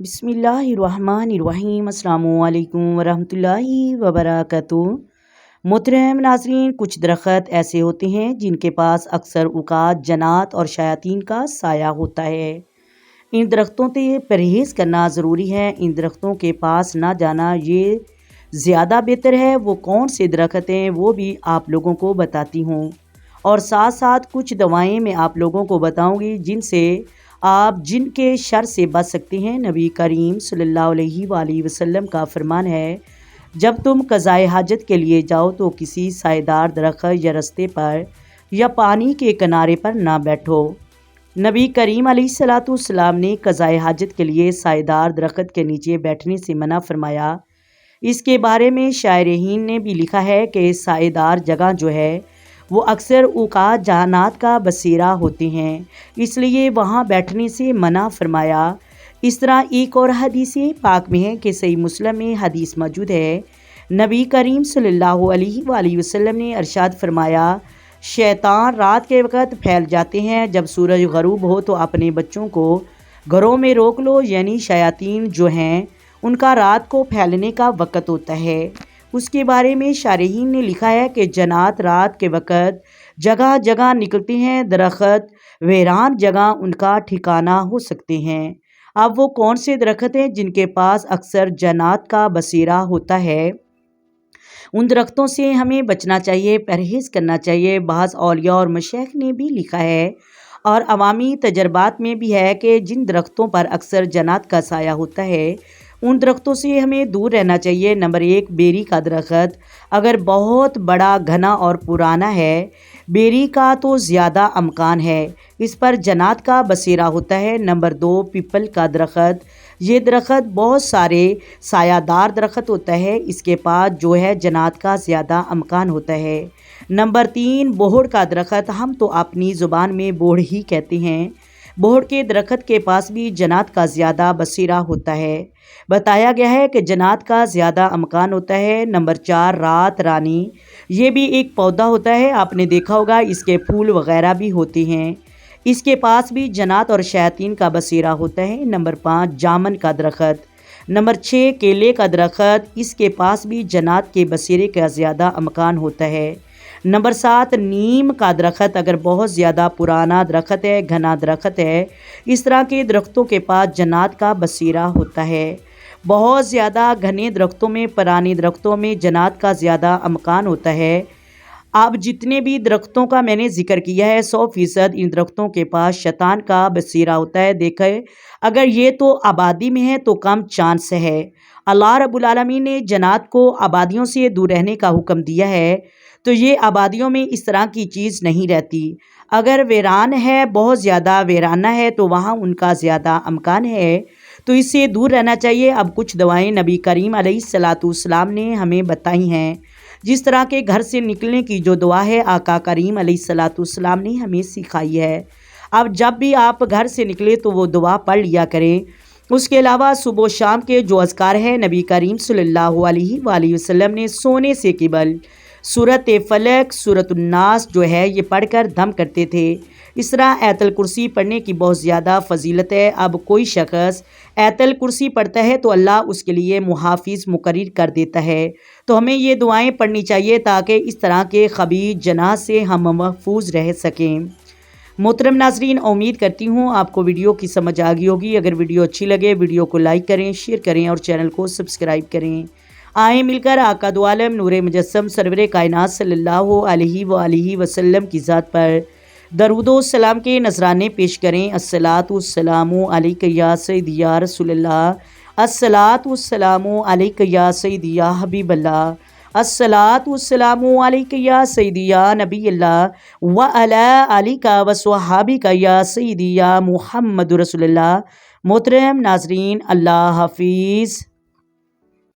بسم اللہ الرحمن الرحیم۔ السلام علیکم ورحمۃ اللہ وبرکاتہ۔ محترم ناظرین، کچھ درخت ایسے ہوتے ہیں جن کے پاس اکثر اوقات جنات اور شیاطین کا سایہ ہوتا ہے۔ ان درختوں سے پرہیز کرنا ضروری ہے۔ ان درختوں کے پاس نہ جانا یہ زیادہ بہتر ہے۔ وہ کون سے درخت ہیں وہ بھی آپ لوگوں کو بتاتی ہوں، اور ساتھ ساتھ کچھ دوائیں میں آپ لوگوں کو بتاؤں گی جن سے آپ جن کے شر سے بچ سکتے ہیں۔ نبی کریم صلی اللہ علیہ وآلہ وسلم کا فرمان ہے، جب تم قضائے حاجت کے لیے جاؤ تو کسی سائے دار درخت یا رستے پر یا پانی کے کنارے پر نہ بیٹھو۔ نبی کریم علیہ السلام نے قضائے حاجت کے لیے سائے دار درخت کے نیچے بیٹھنے سے منع فرمایا۔ اس کے بارے میں شارحین نے بھی لکھا ہے کہ سائے دار جگہ جو ہے وہ اکثر اوقات جہانات کا بسیرا ہوتے ہیں، اس لیے وہاں بیٹھنے سے منع فرمایا۔ اس طرح ایک اور حدیث پاک میں ہے کہ صحیح مسلم میں حدیث موجود ہے، نبی کریم صلی اللہ علیہ وآلہ وسلم نے ارشاد فرمایا، شیطان رات کے وقت پھیل جاتے ہیں، جب سورج غروب ہو تو اپنے بچوں کو گھروں میں روک لو، یعنی شیاطین جو ہیں ان کا رات کو پھیلنے کا وقت ہوتا ہے۔ اس کے بارے میں شارحین نے لکھا ہے کہ جنات رات کے وقت جگہ جگہ نکلتے ہیں، درخت ویران جگہ ان کا ٹھکانہ ہو سکتے ہیں۔ اب وہ کون سے درخت ہیں جن کے پاس اکثر جنات کا بسیرا ہوتا ہے؟ ان درختوں سے ہمیں بچنا چاہیے، پرہیز کرنا چاہیے۔ بعض اولیاء اور مشائخ نے بھی لکھا ہے اور عوامی تجربات میں بھی ہے کہ جن درختوں پر اکثر جنات کا سایہ ہوتا ہے ان درختوں سے ہمیں دور رہنا چاہیے۔ نمبر 1، بیری کا درخت۔ اگر بہت بڑا، گھنا اور پرانا ہے بیری کا تو زیادہ امکان ہے اس پر جنات کا بسیرا ہوتا ہے۔ نمبر 2، پیپل کا درخت۔ یہ درخت بہت سارے سایہ دار درخت ہوتا ہے، اس کے پاس جو ہے جنات کا زیادہ امکان ہوتا ہے۔ نمبر 3، بوہڑ کا درخت۔ ہم تو اپنی زبان میں بوہڑ ہی کہتے ہیں۔ بوہڑ کے درخت کے پاس بھی جنات کا زیادہ بسیرا ہوتا ہے، بتایا گیا ہے کہ جنات کا زیادہ امکان ہوتا ہے۔ نمبر 4، رات رانی۔ یہ بھی ایک پودا ہوتا ہے، آپ نے دیکھا ہوگا اس کے پھول وغیرہ بھی ہوتے ہیں، اس کے پاس بھی جنات اور شیاطین کا بسیرا ہوتا ہے۔ نمبر 5، جامن کا درخت۔ نمبر 6، کیلے کا درخت۔ اس کے پاس بھی جنات کے بسیرے کا زیادہ امکان ہوتا ہے۔ نمبر 7، نیم کا درخت۔ اگر بہت زیادہ پرانا درخت ہے، گھنا درخت ہے، اس طرح کے درختوں کے پاس جنات کا بسیرا ہوتا ہے۔ بہت زیادہ گھنے درختوں میں، پرانے درختوں میں جنات کا زیادہ امکان ہوتا ہے۔ اب جتنے بھی درختوں کا میں نے ذکر کیا ہے 100% ان درختوں کے پاس شیطان کا بسیرا ہوتا ہے۔ دیکھیں اگر یہ تو آبادی میں ہے تو کم چانس ہے۔ اللہ رب العالمین نے جنات کو آبادیوں سے دور رہنے کا حکم دیا ہے، تو یہ آبادیوں میں اس طرح کی چیز نہیں رہتی۔ اگر ویران ہے، بہت زیادہ ویرانہ ہے تو وہاں ان کا زیادہ امکان ہے، تو اس سے دور رہنا چاہیے۔ اب کچھ دوائیں نبی کریم علیہ السلام نے ہمیں بتائی ہیں، جس طرح کے گھر سے نکلنے کی جو دعا ہے آقا کریم علیہ السلام نے ہمیں سکھائی ہے۔ اب جب بھی آپ گھر سے نکلے تو وہ دعا پڑھ لیا کریں۔ اس کے علاوہ صبح و شام کے جو اذکار ہیں نبی کریم صلی اللہ علیہ وآلہ وسلم نے سونے سے قبل سورۃ فلق، سورۃ الناس جو ہے یہ پڑھ کر دم کرتے تھے۔ اس طرح آیت الکرسی پڑھنے کی بہت زیادہ فضیلت ہے۔ اب کوئی شخص آیت الکرسی پڑھتا ہے تو اللہ اس کے لیے محافظ مقرر کر دیتا ہے، تو ہمیں یہ دعائیں پڑھنی چاہیے تاکہ اس طرح کے خبیث جنات سے ہم محفوظ رہ سکیں۔ محترم ناظرین، امید کرتی ہوں آپ کو ویڈیو کی سمجھ آ گئی ہوگی۔ اگر ویڈیو اچھی لگے ویڈیو کو لائک کریں، شیئر کریں اور چینل کو سبسکرائب کریں۔ آئیں مل کر آقا دو عالم نور مجسم سرور کائنات صلی اللہ علیہ وآلہ وسلم کی ذات پر درود و سلام کے نذرانے پیش کریں۔ الصلاۃ والسلام علیک یا سیدی یا رسول اللہ، الصلاۃ والسلام علیک یا سیدی یا حبیب اللہ، الصلاۃ والسلام علیک یا سیدی یا نبی اللہ، وعلی آلک وصحابک یا سیدی یا محمد رسول اللہ۔ محترم ناظرین، اللہ حافظ۔